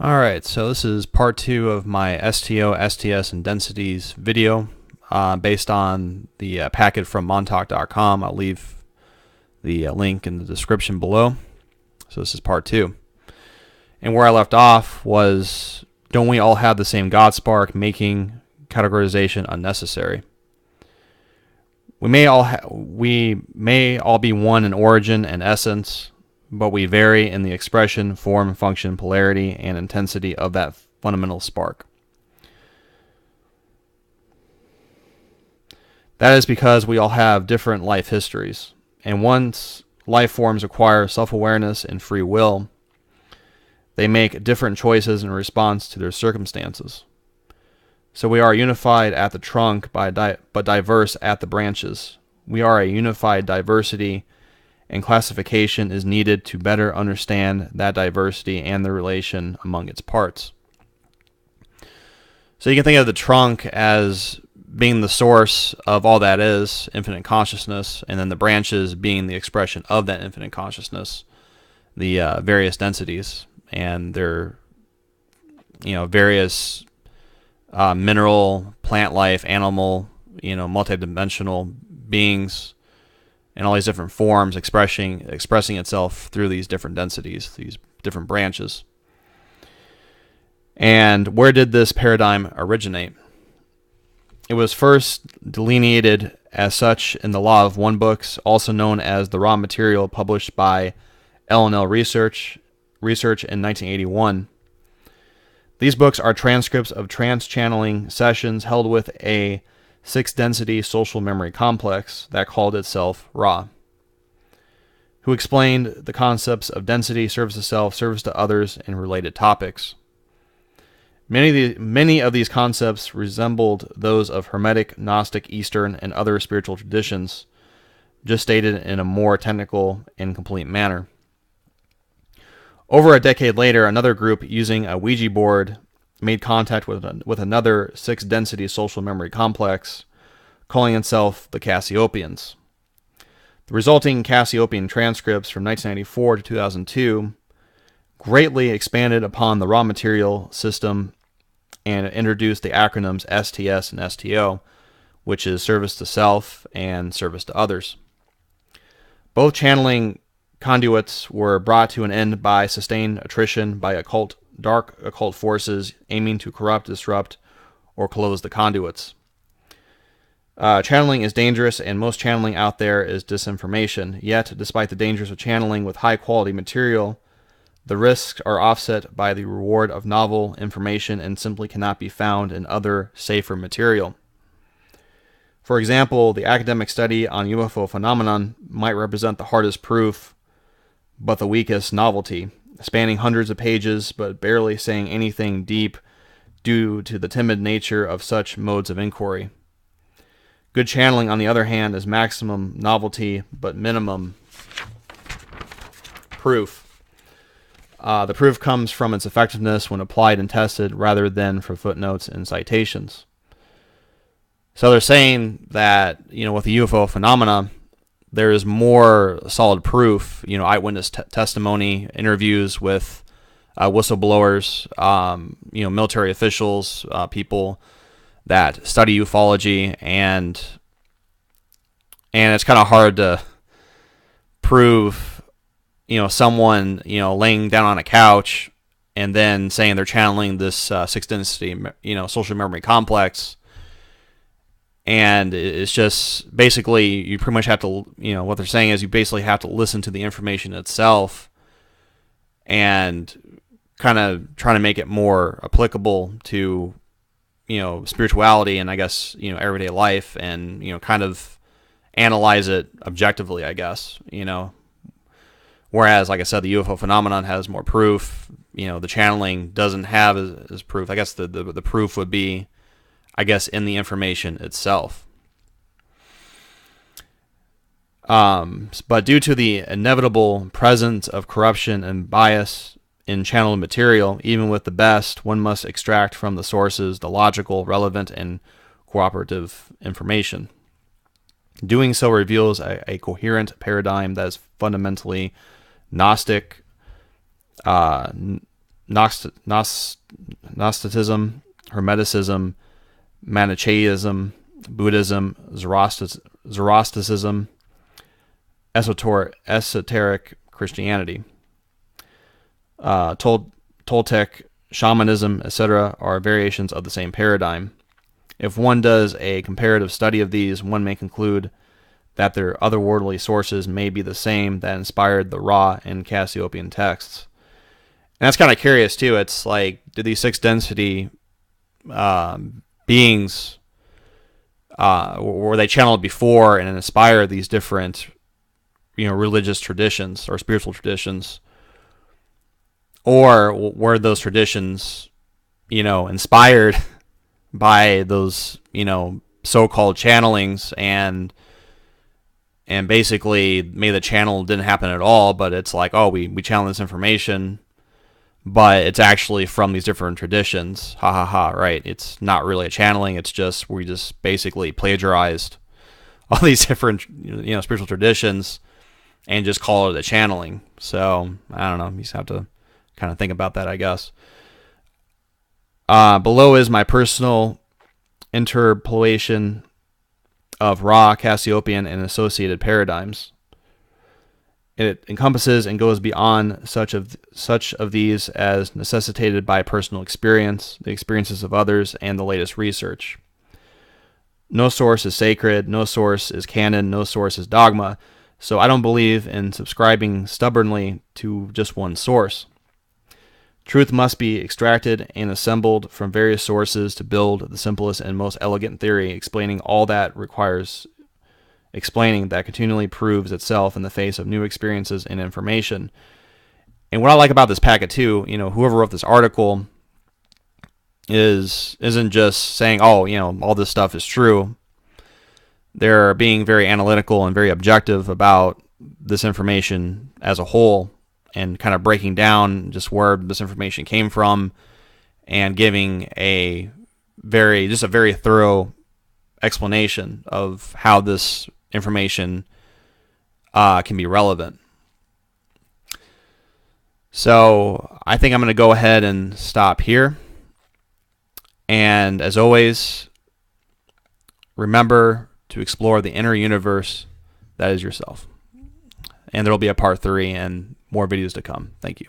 Alright, so this is part 2 of my STO, STS, and Densities video based on the packet from montauk.com. I'll leave the link in the description below. So this is part 2. And where I left off was, don't we all have the same God spark, making categorization unnecessary? We may all be one in origin and essence, but we vary in the expression, form, function, polarity, and intensity of that fundamental spark. That is because we all have different life histories, and once life forms acquire self-awareness and free will, they make different choices in response to their circumstances. So we are unified at the trunk, but diverse at the branches. We are a unified diversity, and classification is needed to better understand that diversity and the relation among its parts. So you can think of the trunk as being the source of all that is, infinite consciousness, and then the branches being the expression of that infinite consciousness, the various densities, and their various mineral, plant life, animal, multidimensional beings, and all these different forms expressing itself through these different densities, these different branches. And where did this paradigm originate? It was first delineated as such in the Law of One books, also known as the Raw Material, published by L&L Research in 1981. These books are transcripts of trans-channeling sessions held with a six-density social memory complex that called itself Ra, who explained the concepts of density, service to self, service to others, and related topics. Many of these concepts resembled those of Hermetic, Gnostic, Eastern, and other spiritual traditions, just stated in a more technical and complete manner. Over a decade later, another group using a Ouija board made contact with another six-density social memory complex, calling itself the Cassiopeans. The resulting Cassiopean transcripts from 1994 to 2002 greatly expanded upon the raw material system and introduced the acronyms STS and STO, which is service to self and service to others. Both channeling conduits were brought to an end by sustained attrition by dark occult forces aiming to corrupt, disrupt, or close the conduits. Channeling is dangerous, and most channeling out there is disinformation. Yet, despite the dangers of channeling with high-quality material, the risks are offset by the reward of novel information and simply cannot be found in other, safer material. For example, the academic study on UFO phenomenon might represent the hardest proof, but the weakest novelty, spanning hundreds of pages but barely saying anything deep due to the timid nature of such modes of inquiry. Good channeling, on the other hand, is maximum novelty but minimum proof. The proof comes from its effectiveness when applied and tested rather than from footnotes and citations. So they're saying that, with the UFO phenomena, there is more solid proof, eyewitness testimony, interviews with whistleblowers, military officials, people that study ufology, and it's kind of hard to prove, someone, laying down on a couch and then saying they're channeling this six-density, social memory complex. And it's just basically you pretty much have to, what they're saying is you basically have to listen to the information itself and kind of trying to make it more applicable to, spirituality and I guess, everyday life, and, kind of analyze it objectively, I guess, Whereas, like I said, the UFO phenomenon has more proof, the channeling doesn't have as proof. I guess the proof would be, I guess, in the information itself. But due to the inevitable presence of corruption and bias in channeled material, even with the best, one must extract from the sources the logical, relevant, and cooperative information. Doing so reveals a coherent paradigm that is fundamentally Gnostic, Gnosticism, Hermeticism, Manichaeism, Buddhism, Zoroastrianism, esoteric Christianity. Toltec, shamanism, etc. are variations of the same paradigm. If one does a comparative study of these, one may conclude that their otherworldly sources may be the same that inspired the Ra and Cassiopean texts. And that's kind of curious too. It's like, did these six density beings, were they channeled before and inspired these different, religious traditions or spiritual traditions? Or were those traditions, inspired by those, so-called channelings, and basically maybe the channel didn't happen at all, but it's like, oh, we channel this information, but it's actually from these different traditions. Ha ha ha, right? It's not really a channeling. It's just, we just basically plagiarized all these different, spiritual traditions and just call it a channeling. So, I don't know. You just have to kind of think about that, I guess. Below is my personal interpolation of Ra, Cassiopean, and associated paradigms. It encompasses and goes beyond such of these as necessitated by personal experience, the experiences of others, and the latest research. No source is sacred, no source is canon, no source is dogma, so I don't believe in subscribing stubbornly to just one source. Truth must be extracted and assembled from various sources to build the simplest and most elegant theory, explaining all that requires explaining, that continually proves itself in the face of new experiences and information. And what I like about this packet too, whoever wrote this article isn't just saying, oh, all this stuff is true. They're being very analytical and very objective about this information as a whole, and kind of breaking down just where this information came from, and giving a very thorough explanation of how this information can be relevant. So I think I'm going to go ahead and stop here. And as always, remember to explore the inner universe that is yourself. And there will be a part 3 and more videos to come. Thank you.